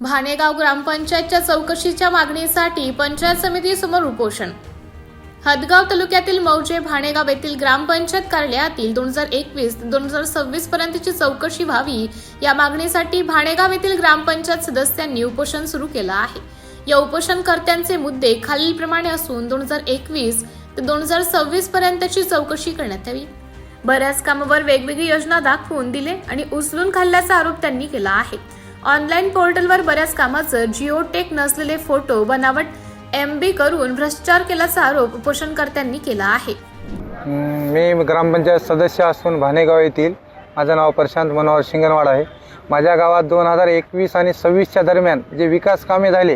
भाणेगाव ग्रामपंचायतच्या चौकशीच्या मागणीसाठी पंचायत समितीसमोर उपोषण। हदगाव तालुक्यातील मौजे भाणेगाव येथील ग्रामपंचायत कार्यालयातील 2021 ते 2026 पर्यंतची चौकशी व्हावी या मागणीसाठी भाणेगाव येथील ग्रामपंचायत सदस्यांनी उपोषण सुरू केलं आहे। या उपोषणकर्त्यांचे मुद्दे खालीलप्रमाणे असून 2021 ते 2026 पर्यंतची चौकशी करण्यात यावी। बऱ्याच कामावर वेगवेगळी योजना दाखवून दिले आणि उचलून खाल्ल्याचा आरोप त्यांनी केला आहे। ऑनलाईन पोर्टलवर बऱ्याच कामाचं जिओटेक नसलेले फोटो बनावट MB करून भ्रष्टाचार केल्याचा आरोप उपोषणकर्त्यांनी केला आहे। मी ग्रामपंचायत सदस्य असून भाणेगाव येथील माझं नाव प्रशांत मनोहर शिंगणवाड आहे। माझ्या गावात 2021 आणि 26च्या दरम्यान जे विकास कामे झाले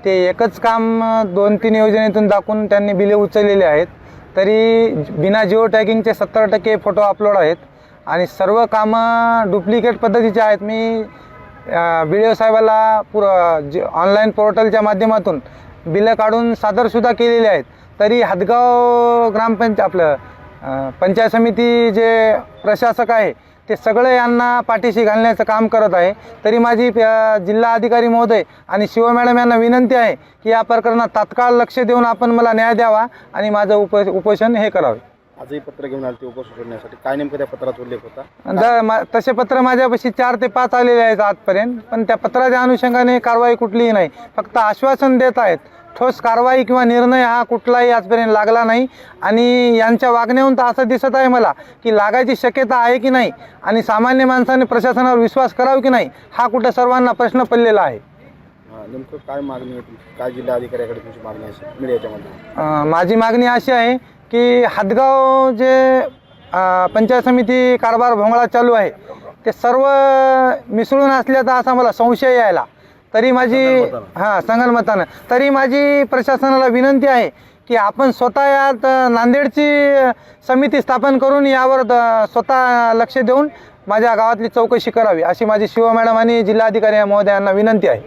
ते एकच काम 2-3 योजनेतून दाखवून त्यांनी बिले उचललेले आहेत। तरी बिना जिओ टॅगिंगचे 70% फोटो अपलोड आहेत आणि सर्व कामं डुप्लिकेट पद्धतीचे आहेत। मी BDO साहेबाला ऑनलाईन पोर्टलच्या माध्यमातून बिलं काढून सादरसुद्धा केलेले आहेत। तरी हदगाव पंचायत समिती जे प्रशासक आहे ते सगळे यांना पाठीशी घालण्याचं काम करत आहे। तरी माझी जिल्हा अधिकारी महोदय आणि शिव मॅडम यांना विनंती आहे की या प्रकरणात तात्काळ लक्ष देऊन आपण मला न्याय द्यावा आणि माझं उपोषण हे करावे। आजही पत्र घेऊन आले ते उपोषण करण्यासाठी, काय नेमकं त्या पत्रात उल्लेख होता? तसे पत्र माझ्यापाशी 4 ते 5 आलेले आहेत आजपर्यंत, पण त्या पत्राच्या अनुषंगाने कारवाई कुठलीही नाही, फक्त आश्वासन देत आहेत। ठोस कारवाई किंवा निर्णय हा कुठलाही आजपर्यंत लागला नाही आणि यांच्या वागण्याहून तर असं दिसत आहे मला की लागायची शक्यता आहे की नाही आणि सामान्य माणसाने प्रशासनावर विश्वास करावा की नाही हा कुठे सर्वांना प्रश्न पडलेला आहे। नेमकं काय मागणी आहे, काय जिल्हा अधिकाऱ्याकडे तुमची मागणी आहे मीडियाच्या माध्यमातून? माझी मागणी अशी आहे की हदगाव जे पंचायत समिती कारभार भोंगळा चालू आहे ते सर्व मिसळून असल्याचा असा मला संशय यायला, तरी माझी संगनमतानं तरी माझी प्रशासनाला विनंती आहे की आपण स्वतः यात नांदेडची समिती स्थापन करून यावर स्वतः लक्ष देऊन माझ्या गावातली चौकशी करावी अशी माझी शिव मॅडम आणि जिल्हाधिकारी महोदयांना विनंती आहे।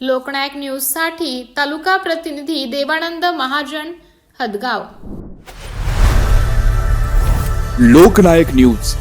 लोकनायक न्यूजसाठी तालुका प्रतिनिधी देवानंद महाजन, हदगाव। लोकनायक न्यूज